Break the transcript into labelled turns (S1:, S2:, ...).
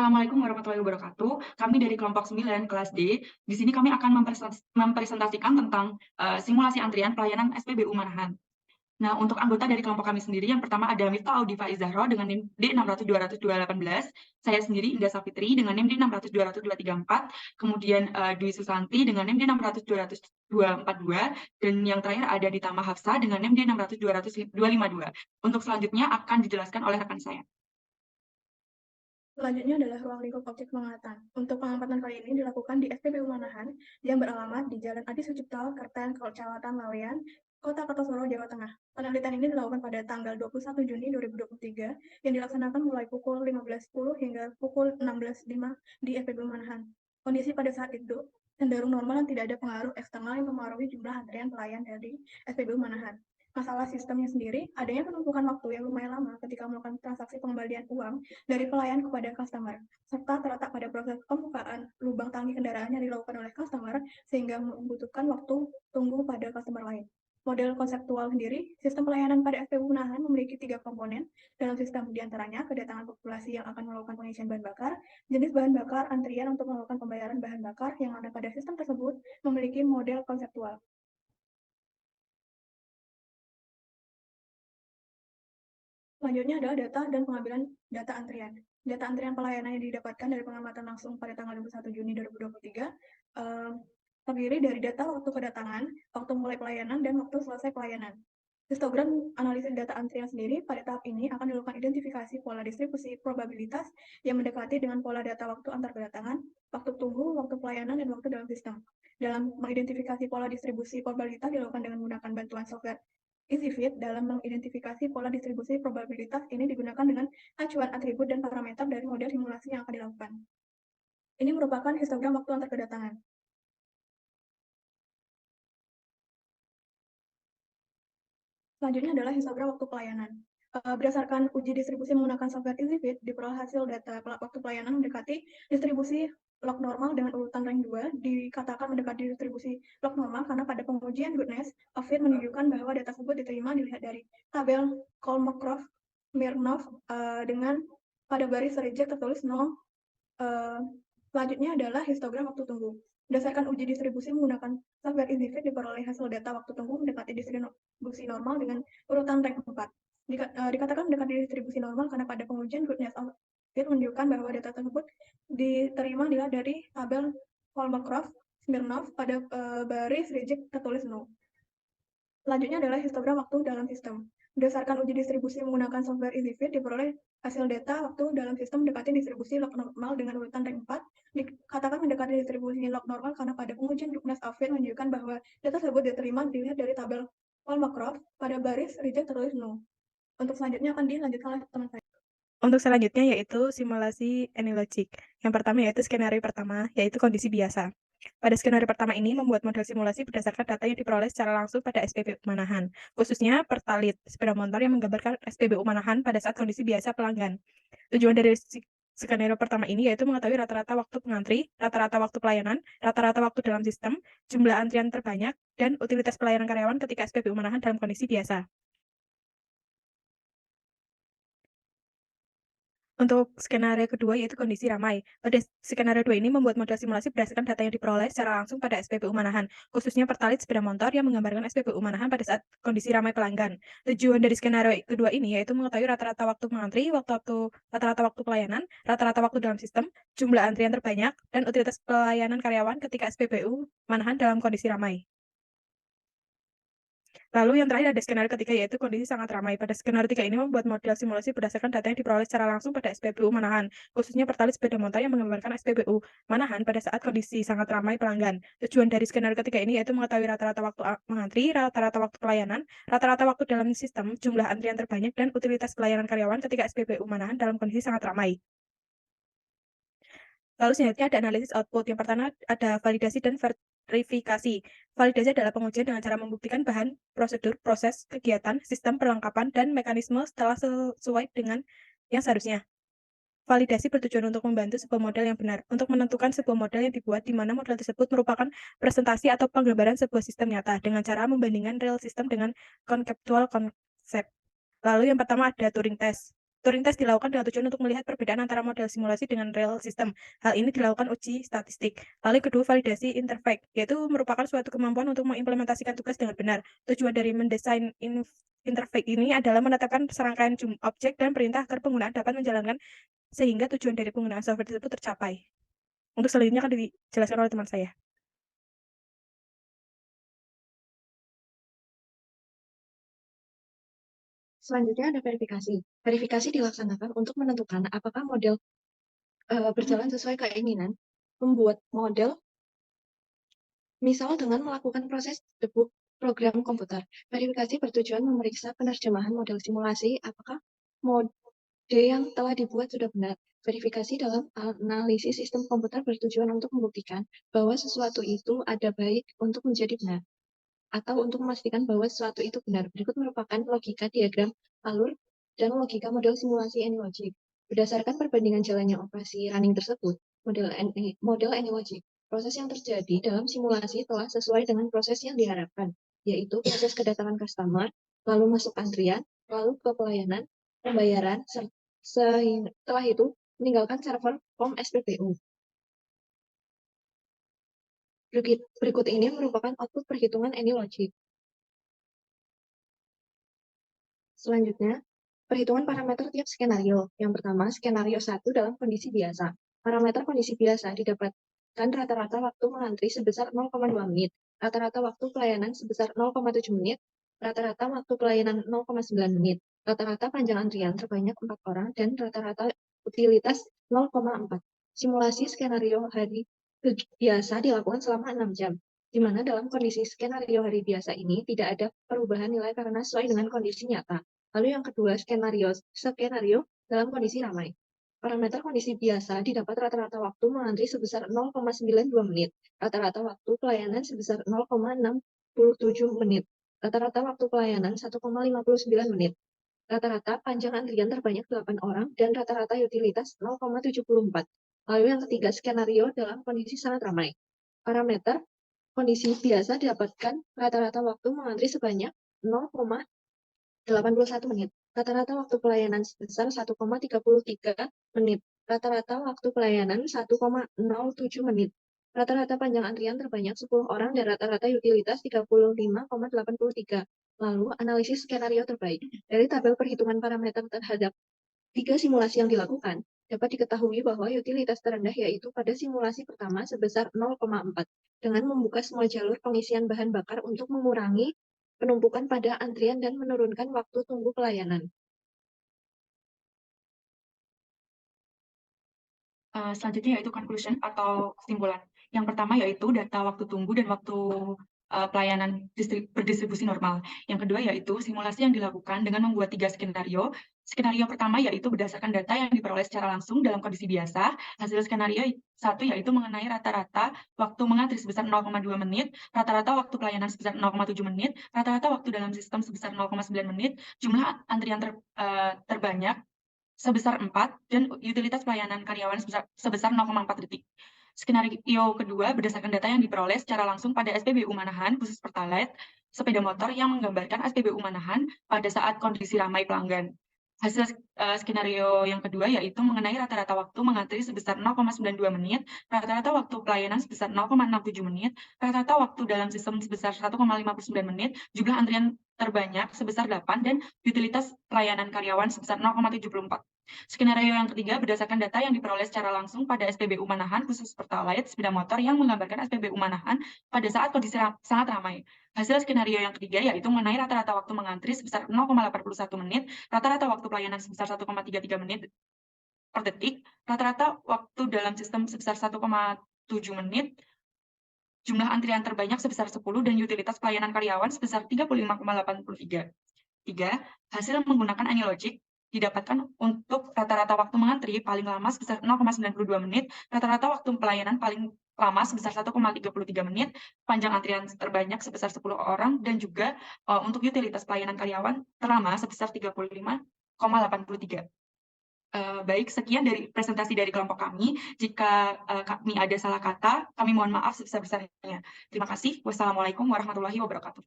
S1: Assalamualaikum warahmatullahi wabarakatuh. Kami dari kelompok 9 kelas D. Di sini kami akan mempresentasikan tentang simulasi antrian pelayanan SPBU Manahan. Nah, untuk anggota dari kelompok kami sendiri, yang pertama ada Miftah Audi Faizahro dengan NIM D600200-218, saya sendiri Indah Safitri dengan NIM D600200-234, kemudian Dwi Susanti dengan NIM D600200-242, dan yang terakhir ada Ditama Hafsa dengan NIM D600200-252. Untuk selanjutnya akan dijelaskan oleh rekan saya.
S2: Selanjutnya adalah ruang lingkup objek pengamatan. Untuk pengamatan kali ini dilakukan di SPBU Manahan yang beralamat di Jalan Adi Sucipto, Kerten, Kecamatan Laweyan, Kota Kartosuro, Jawa Tengah. Penelitian ini dilakukan pada tanggal 21 Juni 2023 yang dilaksanakan mulai pukul 15.10 hingga pukul 16.05 di SPBU Manahan. Kondisi pada saat itu cenderung normal dan tidak ada pengaruh eksternal yang mempengaruhi jumlah antrian pelayan dari SPBU Manahan. Masalah sistemnya sendiri, adanya penumpukan waktu yang lumayan lama ketika melakukan transaksi pengembalian uang dari pelayan kepada customer, serta terletak pada proses pembukaan lubang tangki kendaraan yang dilakukan oleh customer sehingga membutuhkan waktu tunggu pada customer lain. Model konseptual sendiri, sistem pelayanan pada SPBU Manahan memiliki 3 komponen dalam sistem, diantaranya kedatangan populasi yang akan melakukan pengisian bahan bakar, jenis bahan bakar, antrian untuk melakukan pembayaran bahan bakar yang ada pada sistem tersebut memiliki model konseptual. Selanjutnya adalah data dan pengambilan data antrian. Data antrian pelayanan yang didapatkan dari pengamatan langsung pada tanggal 21 Juni 2023 terdiri dari data waktu kedatangan, waktu mulai pelayanan, dan waktu selesai pelayanan. Histogram analisis data antrian sendiri pada tahap ini akan dilakukan identifikasi pola distribusi probabilitas yang mendekati dengan pola data waktu antar kedatangan, waktu tunggu, waktu pelayanan, dan waktu dalam sistem. Dalam mengidentifikasi pola distribusi probabilitas dilakukan dengan menggunakan bantuan software EasyFit. Dalam mengidentifikasi pola distribusi probabilitas ini digunakan dengan acuan atribut dan parameter dari model simulasi yang akan dilakukan. Ini merupakan histogram waktu antar kedatangan. Selanjutnya adalah histogram waktu pelayanan. Berdasarkan uji distribusi menggunakan software EasyFit, diperoleh hasil data waktu pelayanan mendekati distribusi log normal dengan urutan rank 2, dikatakan mendekati distribusi log normal karena pada pengujian goodness of fit menunjukkan bahwa data tersebut diterima dilihat dari tabel Kolmogorov-Smirnov dengan pada baris reject tertulis 0. Selanjutnya adalah histogram waktu tunggu. Berdasarkan uji distribusi menggunakan software EasyFit, diperoleh hasil data waktu tunggu mendekati distribusi normal dengan urutan rank 4. Dikatakan mendekati distribusi normal karena pada pengujian goodness of fit menunjukkan bahwa data tersebut diterima dilihat dari tabel Kolmogorov-Smirnov pada baris reject tertulis 0. Selanjutnya adalah histogram waktu dalam sistem. Berdasarkan uji distribusi menggunakan software EasyFit, diperoleh hasil data waktu dalam sistem mendekati distribusi log normal dengan urutan rank 4. Dikatakan mendekati distribusi log normal karena pada pengujian goodness of fit menunjukkan bahwa data tersebut diterima dilihat dari tabel Kolmogorov pada baris reject tertulis 0. Untuk selanjutnya akan dilanjutkan oleh teman saya.
S3: Untuk selanjutnya yaitu simulasi AnyLogic. Yang pertama yaitu skenario pertama, yaitu kondisi biasa. Pada skenario pertama ini membuat model simulasi berdasarkan data yang diperoleh secara langsung pada SPBU Manahan, khususnya pertalit sepeda motor yang menggambarkan SPBU Manahan pada saat kondisi biasa pelanggan. Tujuan dari skenario pertama ini yaitu mengetahui rata-rata waktu pengantri, rata-rata waktu pelayanan, rata-rata waktu dalam sistem, jumlah antrian terbanyak, dan utilitas pelayanan karyawan ketika SPBU Manahan dalam kondisi biasa. Untuk skenario kedua yaitu kondisi ramai. Pada skenario 2 ini membuat model simulasi berdasarkan data yang diperoleh secara langsung pada SPBU Manahan, khususnya pertalit sepeda motor yang menggambarkan SPBU Manahan pada saat kondisi ramai pelanggan. Tujuan dari skenario kedua ini yaitu mengetahui rata-rata waktu mengantri, rata-rata waktu pelayanan, rata-rata waktu dalam sistem, jumlah antrian terbanyak, dan utilitas pelayanan karyawan ketika SPBU Manahan dalam kondisi ramai. Lalu yang terakhir ada skenario ketiga yaitu kondisi sangat ramai. Pada skenario 3 ini membuat model simulasi berdasarkan data yang diperoleh secara langsung pada SPBU Manahan, khususnya pertalit sepeda motor yang menggambarkan SPBU Manahan pada saat kondisi sangat ramai pelanggan. Tujuan dari skenario ketiga ini yaitu mengetahui rata-rata waktu mengantri, rata-rata waktu pelayanan, rata-rata waktu dalam sistem, jumlah antrian terbanyak, dan utilitas pelayanan karyawan ketika SPBU Manahan dalam kondisi sangat ramai. Lalu selanjutnya ada analisis output. Yang pertama ada validasi dan verifikasi. Validasi adalah pengujian dengan cara membuktikan bahan, prosedur, proses, kegiatan, sistem, perlengkapan, dan mekanisme setelah sesuai dengan yang seharusnya. Validasi bertujuan untuk membantu sebuah model yang benar, untuk menentukan sebuah model yang dibuat di mana model tersebut merupakan presentasi atau penggambaran sebuah sistem nyata dengan cara membandingkan real system dengan conceptual konsep. Lalu yang pertama ada Turing test. Turing test dilakukan dengan tujuan untuk melihat perbedaan antara model simulasi dengan real system. Hal ini dilakukan uji statistik. Lalu yang kedua, validasi interface, yaitu merupakan suatu kemampuan untuk mengimplementasikan tugas dengan benar. Tujuan dari mendesain interface ini adalah menetapkan serangkaian objek dan perintah agar pengguna dapat menjalankan sehingga tujuan dari penggunaan software tersebut tercapai. Untuk selanjutnya akan dijelaskan oleh teman saya.
S4: Selanjutnya ada verifikasi. Verifikasi dilaksanakan untuk menentukan apakah model berjalan sesuai keinginan. Membuat model, misal dengan melakukan proses debug program komputer. Verifikasi bertujuan memeriksa penerjemahan model simulasi, apakah mode yang telah dibuat sudah benar. Verifikasi dalam analisis sistem komputer bertujuan untuk membuktikan bahwa sesuatu itu ada baik untuk menjadi benar, atau untuk memastikan bahwa sesuatu itu benar. Berikut merupakan logika diagram alur dan logika model simulasi AnyLogic. Berdasarkan perbandingan jalannya operasi running tersebut, model AnyLogic, proses yang terjadi dalam simulasi telah sesuai dengan proses yang diharapkan, yaitu proses kedatangan customer, lalu masuk antrian, lalu ke pelayanan, pembayaran, setelah itu meninggalkan server form SPBU. Berikut ini merupakan output perhitungan AnyLogic. Selanjutnya, perhitungan parameter tiap skenario. Yang pertama, skenario 1 dalam kondisi biasa. Parameter kondisi biasa didapatkan rata-rata waktu mengantri sebesar 0,2 menit, rata-rata waktu pelayanan sebesar 0,7 menit, rata-rata waktu pelayanan 0,9 menit, rata-rata panjang antrian terbanyak 4 orang, dan rata-rata utilitas 0,4. Simulasi skenario hari biasa dilakukan selama 6 jam, di mana dalam kondisi skenario hari biasa ini tidak ada perubahan nilai karena sesuai dengan kondisi nyata. Lalu yang kedua, skenario dalam kondisi ramai. Parameter kondisi biasa didapat rata-rata waktu mengantri sebesar 0,92 menit, rata-rata waktu pelayanan sebesar 0,67 menit, rata-rata waktu pelayanan 1,59 menit, rata-rata panjang antrian terbanyak 8 orang, dan rata-rata utilitas 0,74. Lalu yang ketiga, skenario dalam kondisi sangat ramai. Parameter kondisi biasa didapatkan rata-rata waktu mengantri sebanyak 0,81 menit, rata-rata waktu pelayanan sebesar 1,33 menit, rata-rata waktu pelayanan 1,07 menit, rata-rata panjang antrian terbanyak 10 orang, dan rata-rata utilitas 35,83. Lalu, analisis skenario terbaik. Dari tabel perhitungan parameter terhadap 3 simulasi yang dilakukan, dapat diketahui bahwa utilitas terendah yaitu pada simulasi pertama sebesar 0,4, dengan membuka semua jalur pengisian bahan bakar untuk mengurangi penumpukan pada antrian dan menurunkan waktu tunggu pelayanan.
S1: Selanjutnya yaitu conclusion atau kesimpulan. Yang pertama yaitu data waktu tunggu dan waktu pelayanan berdistribusi normal. Yang kedua yaitu simulasi yang dilakukan dengan membuat 3 skenario. Skenario pertama yaitu berdasarkan data yang diperoleh secara langsung dalam kondisi biasa. Hasil skenario 1 yaitu mengenai rata-rata waktu mengantri sebesar 0,2 menit, rata-rata waktu pelayanan sebesar 0,7 menit, rata-rata waktu dalam sistem sebesar 0,9 menit, jumlah antrian terbanyak sebesar 4, dan utilitas pelayanan karyawan sebesar 0,4 detik. Skenario kedua berdasarkan data yang diperoleh secara langsung pada SPBU Manahan, khusus Pertalite, sepeda motor yang menggambarkan SPBU Manahan pada saat kondisi ramai pelanggan. Hasil skenario yang kedua yaitu mengenai rata-rata waktu mengantri sebesar 0,92 menit, rata-rata waktu pelayanan sebesar 0,67 menit, rata-rata waktu dalam sistem sebesar 1,59 menit, jumlah antrian terbanyak sebesar 8, dan utilitas pelayanan karyawan sebesar 0,74. Skenario yang ketiga berdasarkan data yang diperoleh secara langsung pada SPBU Manahan, khusus Pertalite, sepeda motor yang menggambarkan SPBU Manahan pada saat kondisi sangat ramai. Hasil skenario yang ketiga yaitu mengenai rata-rata waktu mengantri sebesar 0,81 menit, rata-rata waktu pelayanan sebesar 1,33 menit per detik, rata-rata waktu dalam sistem sebesar 1,7 menit, jumlah antrian terbanyak sebesar 10, dan utilitas pelayanan karyawan sebesar 35,83. 3. Hasil menggunakan AnyLogic didapatkan untuk rata-rata waktu mengantri paling lama sebesar 0,92 menit, rata-rata waktu pelayanan paling lama sebesar 1,33 menit, panjang antrian terbanyak sebesar 10 orang, dan juga untuk utilitas pelayanan karyawan terlama sebesar 35,83. Baik, sekian dari presentasi dari kelompok kami. Jika kami ada salah kata, kami mohon maaf sebesar-besarnya. Terima kasih. Wassalamualaikum warahmatullahi wabarakatuh.